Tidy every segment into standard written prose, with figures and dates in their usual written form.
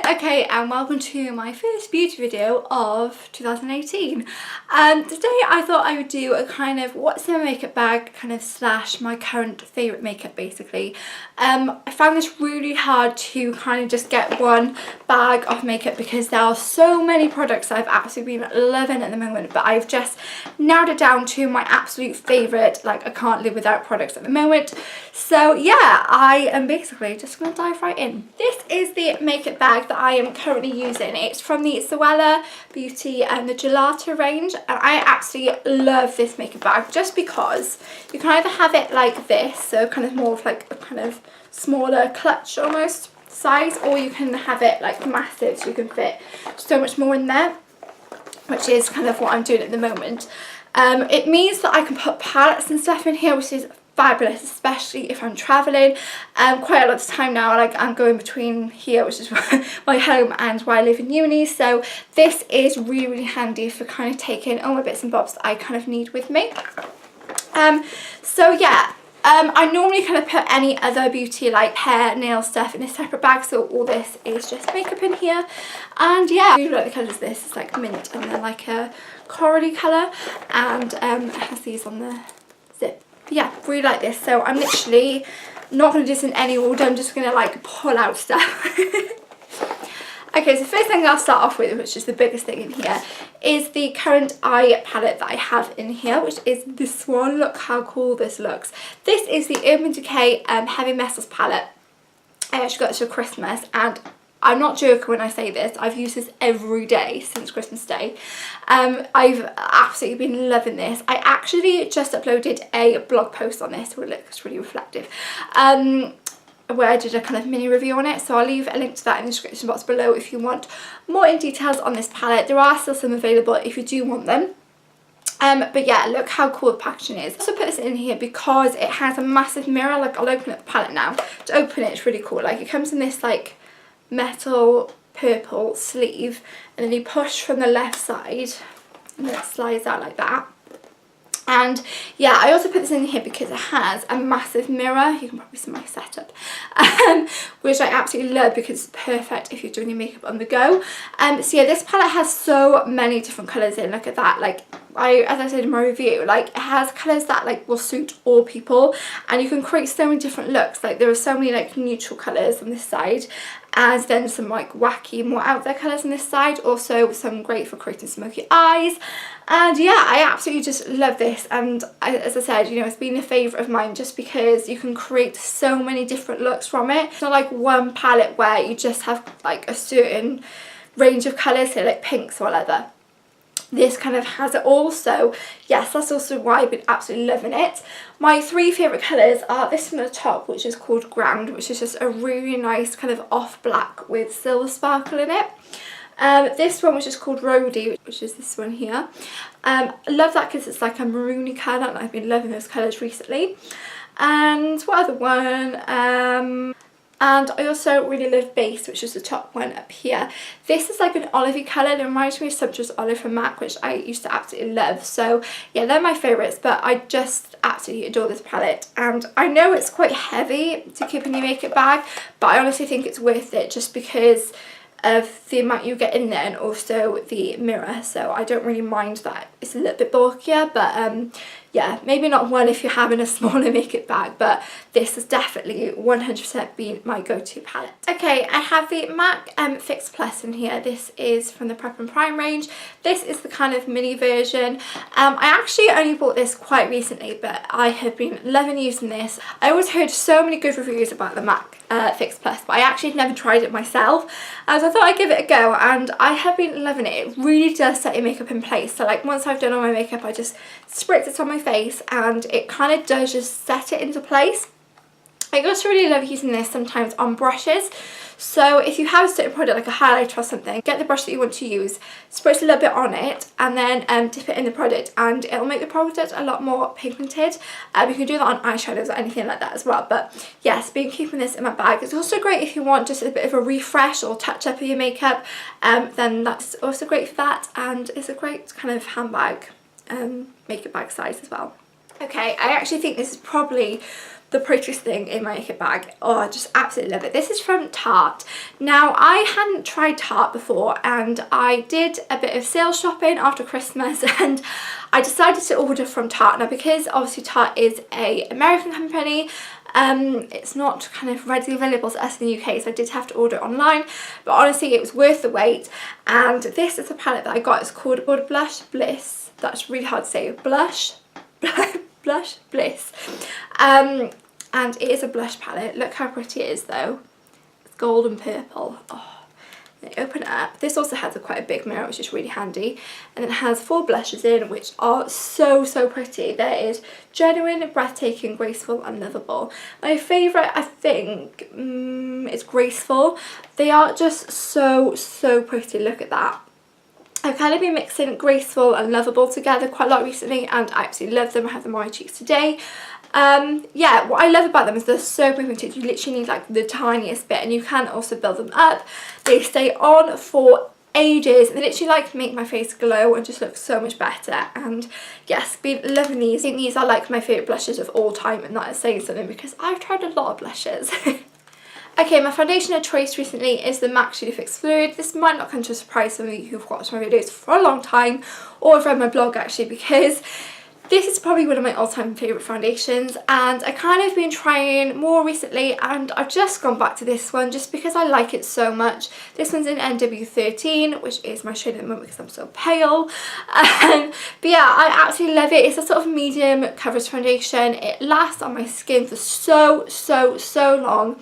Okay, and welcome to my first beauty video of 2018. Today I thought I would do a kind of what's in my makeup bag kind of slash my current favourite makeup basically. I found this really hard to kind of just get one bag of makeup because there are so many products that I've absolutely been loving at the moment, but I've just narrowed it down to my absolute favourite. Like, I can't live without products at the moment. So yeah, I am basically just going to dive right in. This is the makeup bag that I am currently using. It's from the Zoella Beauty and the Gelato range, and I absolutely love this makeup bag just because you can either have it like this, so kind of more of like a kind of smaller clutch almost size, or you can have it like massive so you can fit so much more in there, which is kind of what I'm doing at the moment. It means that I can put palettes and stuff in here, which is fabulous, especially if I'm travelling. Quite a lot of the time now, like, I'm going between here, which is my home, and where I live in uni, so this is really handy for kind of taking all my bits and bobs that I kind of need with me. So yeah, I normally kind of put any other beauty like hair, nail stuff in a separate bag, so all this is just makeup in here. And yeah, I really like the colours of this. It's like mint and then like a corally colour, and it has these on the zip. Yeah, really like this. So I'm literally not going to do this in any order, I'm just going to like pull out stuff. Okay, so the first thing I'll start off with, which is the biggest thing in here, is the current eye palette that I have in here, which is this one. Look how cool this looks. This is the Urban Decay Heavy Metals palette. I actually got this for Christmas, and I'm not joking when I say this, I've used this every day since Christmas Day. I've absolutely been loving this. I actually just uploaded a blog post on this, where it looks really reflective, where I did a kind of mini review on it, so I'll leave a link to that in the description box below if you want more in details on this palette. There are still some available if you do want them. But yeah, look how cool the packaging is. I also put this in here because it has a massive mirror. Like, I'll open up the palette now. To open it, it's really cool. Like, it comes in this like metal purple sleeve, and then you push from the left side and then it slides out like that. And yeah, I also put this in here because it has a massive mirror. You can probably see my setup, which I absolutely love because it's perfect if you're doing your makeup on the go. So yeah, this palette has so many different colours in. Look at that. Like, as I said in my review, like, it has colours that like will suit all people, and you can create so many different looks. Like, there are so many like neutral colours on this side, and then some like wacky, more out there colours on this side. Also some great for creating smoky eyes. And yeah, I absolutely just love this, and as I said, you know, it's been a favourite of mine just because you can create so many different looks from it. It's not like one palette where you just have like a certain range of colours, so like pinks or whatever. This kind of has it all, so yes, that's also why I've been absolutely loving it. My three favourite colours are this one at the top, which is called Grand, which is just a really nice kind of off black with silver sparkle in it. This one, which is called Rhody, which is this one here. I love that because it's like a maroony colour, and I've been loving those colours recently. And what other one? And I also really love Base, which is the top one up here. This is like an olivey colour. It reminds me of Sumptuous Olive from MAC, which I used to absolutely love. So yeah, they're my favourites, but I just absolutely adore this palette. And I know it's quite heavy to keep in your makeup bag, but I honestly think it's worth it just because of the amount you get in there, and also the mirror. So I don't really mind that it's a little bit bulkier, but yeah, maybe not one if you're having a smaller makeup bag, but this has definitely 100% been my go-to palette. Okay, I have the MAC Fix Plus in here. This is from the Prep and Prime range. This is the kind of mini version. I actually only bought this quite recently, but I have been loving using this. I always heard so many good reviews about the MAC Fix Plus, but I actually never tried it myself, so I thought I'd give it a go, and I have been loving it. It really does set your makeup in place. So like, once I've done all my makeup, I just spritz it on my face, and it kind of does just set it into place. I also really love using this sometimes on brushes. So if you have a certain product like a highlighter or something, get the brush that you want to use, spritz a little bit on it, and then dip it in the product, and it'll make the product a lot more pigmented. You can do that on eyeshadows or anything like that as well. But yes, been keeping this in my bag. It's also great if you want just a bit of a refresh or touch up of your makeup, then that's also great for that, and it's a great kind of handbag makeup bag size as well. Okay, I actually think this is probably the prettiest thing in my makeup bag. Oh, I just absolutely love it. This is from Tarte. Now, I hadn't tried Tarte before, and I did a bit of sales shopping after Christmas, and I decided to order from Tarte. Now, because obviously Tarte is an American company, it's not kind of readily available to us in the UK, so I did have to order it online, but honestly it was worth the wait. And this is a palette that I got. It's called Blush Bliss. That's really hard to say. Blush Bliss. And it is a blush palette. Look how pretty it is though. It's gold and purple. Oh. They open it up. This also has quite a big mirror, which is really handy, and it has 4 blushes in, which are so pretty. There is genuine, breathtaking, graceful and lovable. My favourite, I think, is graceful. They are just so pretty. Look at that. I've kind of been mixing graceful and lovable together quite a lot recently, and I absolutely love them. I have them on my cheeks today. Yeah, what I love about them is they're so pigmented. You literally need like the tiniest bit, and you can also build them up. They stay on for ages. They literally like make my face glow and just look so much better. And yes, been loving these. I think these are like my favourite blushes of all time, and that is saying something because I've tried a lot of blushes. Okay, my foundation of choice recently is the MAC Studio Fix Fluid. This might not come to a surprise to some of you who've watched my videos for a long time, or have read my blog actually, because this is probably one of my all-time favourite foundations, and I kind of been trying more recently, and I've just gone back to this one just because I like it so much. This one's in NW13, which is my shade at the moment because I'm so pale. But yeah, I absolutely love it. It's a sort of medium coverage foundation. It lasts on my skin for so long.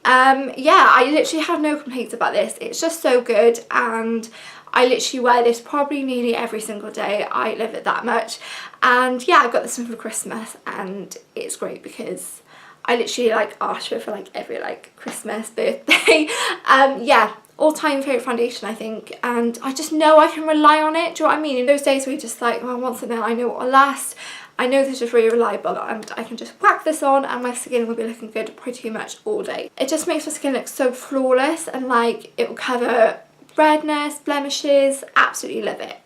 Yeah, I literally have no complaints about this. It's just so good, and I literally wear this probably nearly every single day. I love it that much. And yeah, I got this one for Christmas, and it's great because I literally like ask for it for like every like Christmas, birthday. Yeah, all-time favourite foundation I think, and I just know I can rely on it. Do you know what I mean? In those days where you're just like, oh, I want something I know will last, I know this is really reliable, and I can just whack this on and my skin will be looking good pretty much all day. It just makes my skin look so flawless, and like it will cover redness, blemishes. Absolutely love it.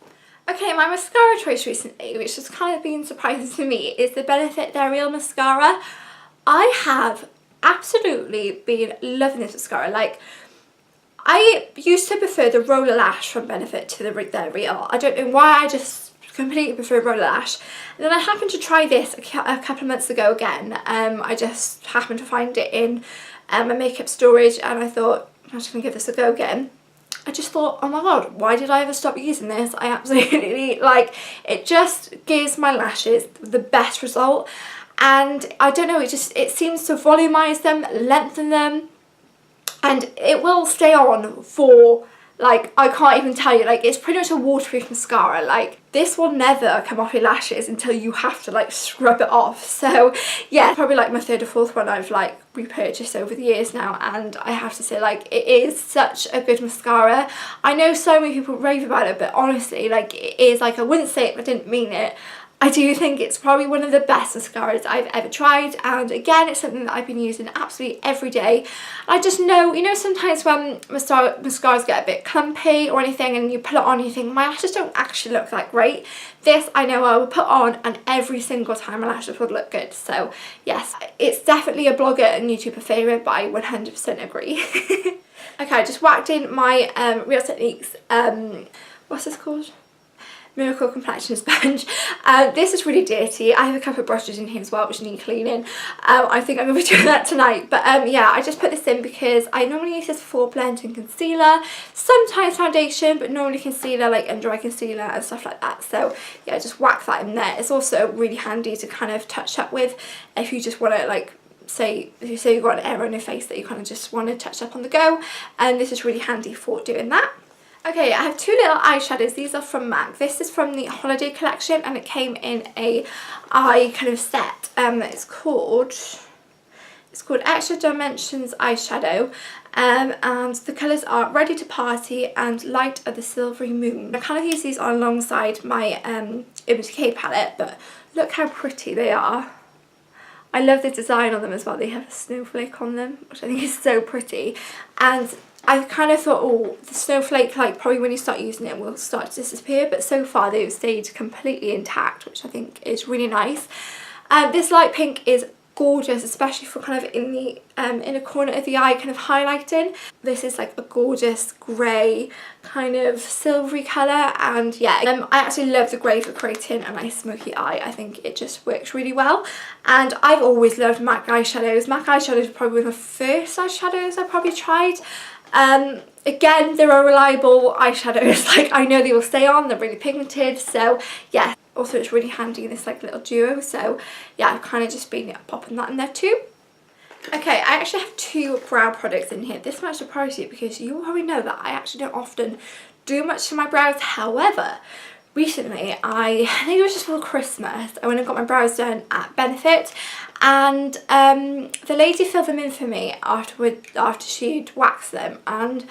Okay, my mascara choice recently, which has kind of been surprising to me, is the Benefit They're Real mascara. I have absolutely been loving this mascara. Like, I used to prefer the Roller Lash from Benefit to the They're Real. I don't know why, I just completely prefer Roller Lash. And then I happened to try this a couple of months ago again. I just happened to find it in my makeup storage, and I thought, I'm just going to give this a go again. I just thought, oh my god, why did I ever stop using this? I absolutely, like, it just gives my lashes the best result. And I don't know, it seems to volumize them, lengthen them, and it will stay on for, like, I can't even tell you, like, it's pretty much a waterproof mascara. Like, this will never come off your lashes until you have to like scrub it off. So yeah, probably like my 3rd or 4th one I've like repurchased over the years now, and I have to say, like, it is such a good mascara. I know so many people rave about it, but honestly, like, it is, like, I wouldn't say it if I didn't mean it. I do think it's probably one of the best mascaras I've ever tried, and again, it's something that I've been using absolutely every day. I just know, you know, sometimes when mascaras get a bit clumpy or anything and you put it on and you think, my lashes don't actually look that great. This I know I will put on, and every single time my lashes would look good. So yes, it's definitely a blogger and YouTuber favourite, but I 100% agree. Okay, I just whacked in my Real Techniques, what's this called? Miracle Complexion Sponge. This is really dirty. I have a couple of brushes in here as well which need cleaning. I think I'm going to be doing that tonight, but yeah, I just put this in because I normally use this for blend and concealer, sometimes foundation, but normally concealer, like under eye concealer and stuff like that. So yeah, just whack that in there. It's also really handy to kind of touch up with if you just want to, like, say you've got an area on your face that you kind of just want to touch up on the go, and this is really handy for doing that. Okay, I have 2 little eyeshadows. These are from MAC. This is from the holiday collection, and it came in a eye kind of set. It's called Extra Dimensions Eyeshadow, and the colours are Ready to Party and Light of the Silvery Moon. I kind of use these on alongside my Urban Decay palette, but look how pretty they are. I love the design on them as well. They have a snowflake on them, which I think is so pretty. And I kind of thought, oh, the snowflake, like, probably when you start using it will start to disappear, but so far they've stayed completely intact, which I think is really nice. This light pink is gorgeous, especially for kind of in the inner corner of the eye, kind of highlighting. This is like a gorgeous grey kind of silvery colour, and yeah, I actually love the grey for creating a nice smoky eye. I think it just works really well, and I've always loved MAC eyeshadows. MAC eyeshadows were probably one of the first eyeshadows I probably tried. Again, they're a reliable eyeshadows, like I know they will stay on, they're really pigmented, so yeah. Also it's really handy in this like little duo, so yeah, I've kind of just been popping that in there too. Okay, I actually have 2 brow products in here. This might surprise you because you already know that I actually don't often do much to my brows. However, recently, I think it was just for Christmas, I went and got my brows done at Benefit, and the lady filled them in for me after she'd waxed them, and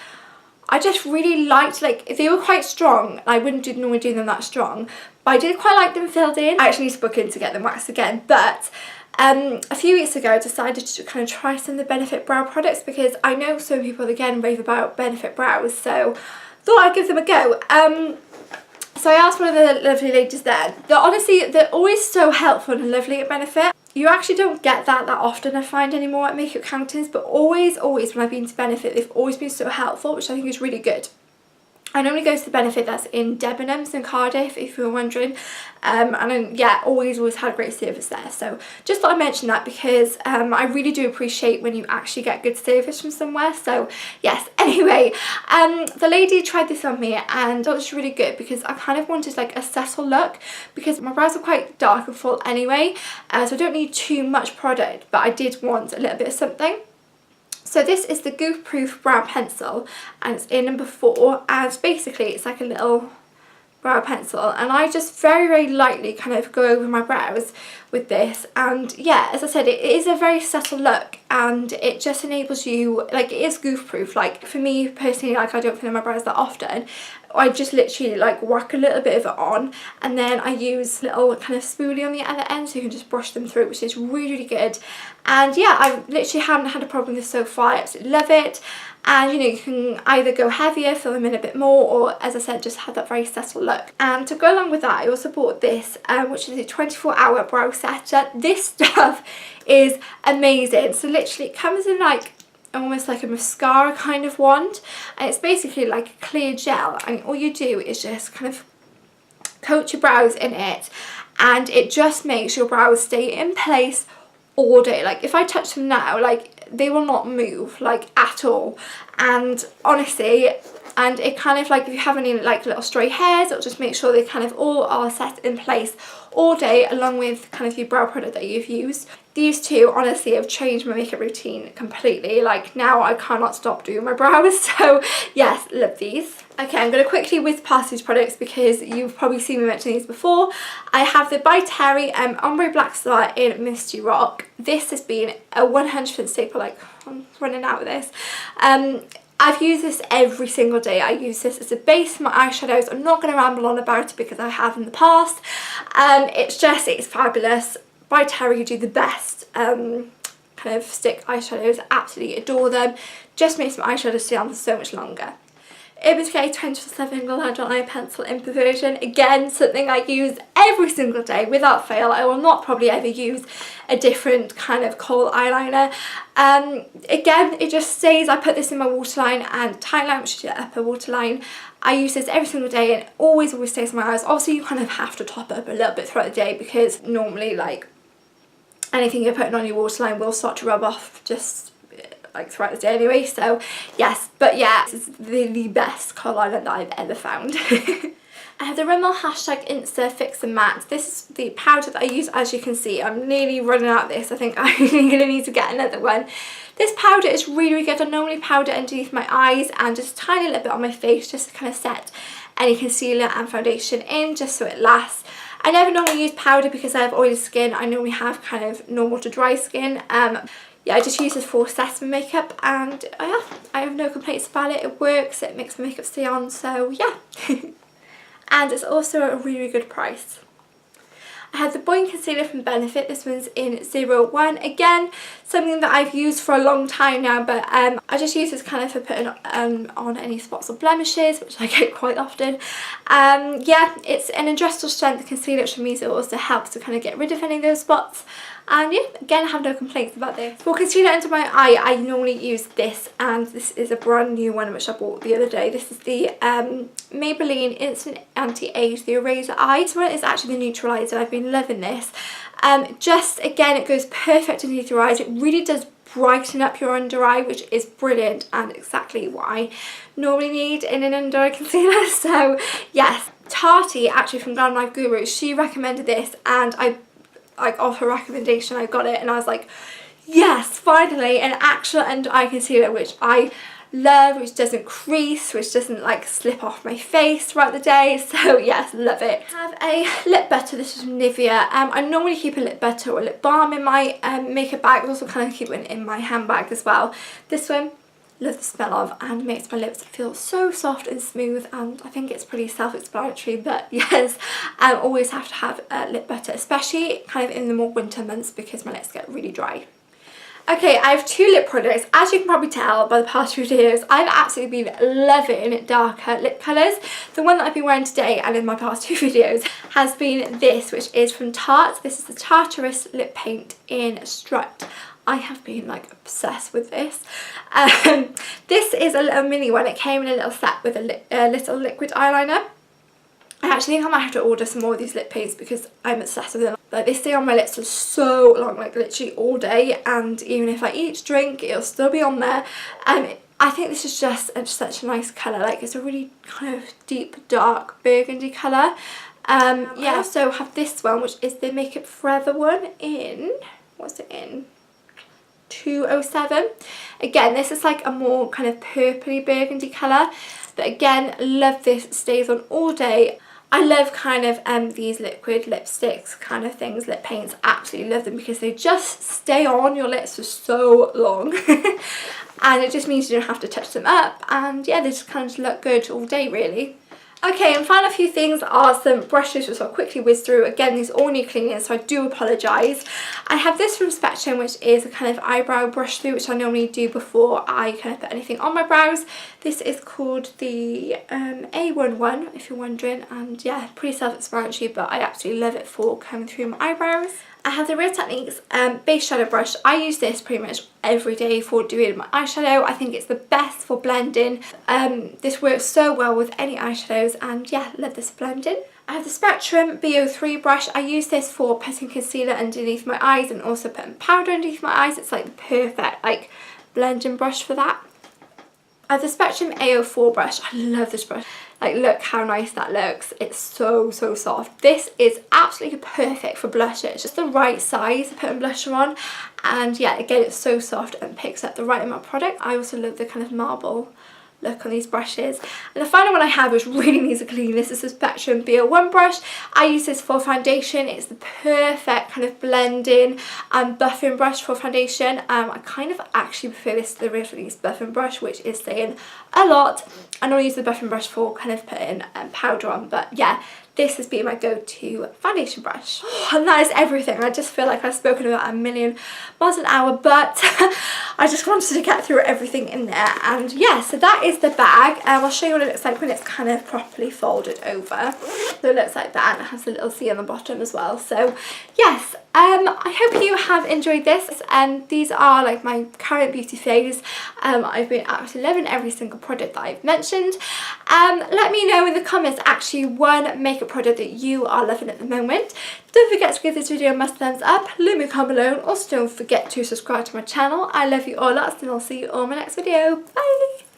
I just really liked, like, they were quite strong. I wouldn't normally do them that strong, but I did quite like them filled in. I actually need to book in to get them waxed again, but a few weeks ago I decided to kind of try some of the Benefit brow products because I know some people again rave about Benefit brows, so thought I'd give them a go. So I asked one of the lovely ladies there. They're always so helpful and lovely at Benefit. You actually don't get that often, I find, anymore at makeup counters, but always when I've been to Benefit, they've always been so helpful, which I think is really good. I normally go to the Benefit that's in Debenhams in Cardiff, if you were wondering, and yeah, always had great service there. So just thought I'd mention that because I really do appreciate when you actually get good service from somewhere. So yes, anyway, the lady tried this on me and I thought it was really good because I kind of wanted like a subtle look because my brows are quite dark and full anyway, so I don't need too much product, but I did want a little bit of something. So this is the Goof Proof Brow Pencil, and it's in number 4, and basically it's like a little brow pencil, and I just very lightly kind of go over my brows with this, and yeah, as I said, it is a very subtle look and it just enables you, like, it is goof proof. Like for me personally, like I don't fill in my brows that often. I just literally like whack a little bit of it on, and then I use a little kind of spoolie on the other end so you can just brush them through, which is really good. And yeah, I literally haven't had a problem with this so far. I absolutely love it. And you know, you can either go heavier, fill them in a bit more, or as I said, just have that very subtle look. And to go along with that, I also bought this, which is a 24-hour brow setter. This stuff is amazing. So literally it comes in like almost like a mascara kind of wand, and it's basically like a clear gel, and all you do is just kind of coat your brows in it, and it just makes your brows stay in place all day. Like if I touch them now, like they will not move like at all, and honestly, and it kind of like if you have any like little stray hairs, it'll just make sure they kind of all are set in place all day, along with kind of your brow product that you've used. These two honestly have changed my makeup routine completely. Like now I cannot stop doing my brows, so yes, love these. Okay, I'm going to quickly whiz past these products because you've probably seen me mention these before. I have the By Terry Ombre Black Star in Misty Rock. This has been a 100% staple, like I'm running out of this. I've used this every single day. I use this as a base for my eyeshadows. I'm not going to ramble on about it because I have in the past. It's fabulous. By Terry do the best kind of stick eyeshadows. Absolutely adore them. Just makes my eyeshadows stay on for so much longer. Urban Decay 24/7 Glide Eye Pencil Imp version. Again, something I use every single day without fail. I will not probably ever use a different kind of kohl eyeliner. Again, it just stays. I put this in my waterline and tightline, which is the upper waterline. I use this every single day and it always stays in my eyes. Obviously, you kind of have to top up a little bit throughout the day because normally, like, anything you're putting on your waterline will start to rub off just like throughout the day anyway. So yes, but yeah, this is the best kohl eyeliner that I've ever found. I have the Rimmel Insta Fix and Matte. This is the powder that I use. As you can see, I'm nearly running out of this. I think I'm going to need to get another one. This powder is really good. I normally powder underneath my eyes and just a tiny little bit on my face just to kind of set any concealer and foundation in, just so it lasts. I never normally use powder because I have oily skin. I normally have kind of normal to dry skin. Yeah, I just use this for sesame makeup, and yeah, I have no complaints about it. It works, it makes my makeup stay on, so yeah. And it's also a really good price. I have the Boing Concealer from Benefit. This one's in 01. Again, something that I've used for a long time now, but I just use this kind of for putting on any spots or blemishes, which I get quite often. Yeah, it's an industrial strength concealer, which means it also helps to kind of get rid of any of those spots. And yeah, again, I have no complaints about this. For concealer under my eye, I normally use this, and this is a brand new one which I bought the other day. This is the Maybelline Instant Anti-Age, the Eraser Eye. This one is actually the neutralizer. I've been loving this. Just again, it goes perfect underneath your eyes. It really does brighten up your under eye, which is brilliant and exactly what I normally need in an under eye concealer. So yes, Tati, actually from Glam Life Guru, she recommended this, and I, like, off her recommendation, I got it, and I was like, yes, finally an actual under eye concealer which I love, which doesn't crease, which doesn't like slip off my face throughout the day. So yes, love it. I have a lip butter. This is from Nivea. I normally keep a lip butter or lip balm in my makeup bag. I also kind of keep one in my handbag as well. This one, love the smell of, and makes my lips feel so soft and smooth, and I think it's pretty self-explanatory, but yes, I always have to have lip butter, especially kind of in the more winter months because my lips get really dry. Okay, I have two lip products. As you can probably tell by the past few videos, I've absolutely been loving darker lip colours. The one that I've been wearing today and in my past two videos has been this, which is from Tarte. This is the Tartarus lip paint in Strut. I have been like obsessed with this. This is a little mini one. It came in a little set with a little liquid eyeliner. I actually think I might have to order some more of these lip paints because I'm obsessed with them. Like, they stay on my lips for so long, like literally all day, and even if I eat, drink, it'll still be on there. I think this is just such a nice colour. Like, it's a really kind of deep, dark burgundy colour. Yeah, I also have this one, which is the Makeup Forever one in, what's it in? 207. Again, this is like a more kind of purpley burgundy colour, but again, love this. It stays on all day. I love kind of these liquid lipsticks kind of things, lip paints. Absolutely love them because they just stay on your lips for so long. And it just means you don't have to touch them up, and yeah, they just kind of look good all day really. Okay, and final few things are some brushes which I'll quickly whiz through. Again, these all need cleaning, so I do apologise. I have this from Spectrum, which is a kind of eyebrow brush through, which I normally do before I kind of put anything on my brows. This is called the A11, if you're wondering, and yeah, pretty self-explanatory, but I absolutely love it for coming through my eyebrows. I have the Real Techniques base shadow brush. I use this pretty much every day for doing my eyeshadow. I think it's the best for blending. This works so well with any eyeshadows, and yeah, love this blending. I have the Spectrum BO3 brush. I use this for putting concealer underneath my eyes and also putting powder underneath my eyes. It's like the perfect like blending brush for that. I have the Spectrum AO4 brush. I love this brush. Like, look how nice that looks. It's so soft. This is absolutely perfect for blusher. It's just the right size to put a blusher on, and yeah, again, it's so soft and picks up the right amount of product. I also love the kind of marble look on these brushes. And the final one I have, which really needs a clean, this is the Spectrum BO1 brush. I use this for foundation. It's the perfect kind of blending and buffing brush for foundation. I kind of actually prefer this to the Real Techniques buffing brush, which is saying a lot. I normally use the buffing brush for kind of putting powder on, but yeah, this has been my go-to foundation brush. And that is everything. I just feel like I've spoken about a million miles an hour, but I just wanted to get through everything in there. And yeah, so that is the bag. I'll show you what it looks like when it's kind of properly folded over. So it looks like that, and it has a little C on the bottom as well. So yes, I hope you have enjoyed this, and these are like my current beauty phase. I've been absolutely loving every single product that I've mentioned. Let me know in the comments actually one makeup product that you are loving at the moment. Don't forget to give this video a must thumbs up, leave me a comment below, and also don't forget to subscribe to my channel. I love you all lots, and I'll see you all in my next video. Bye!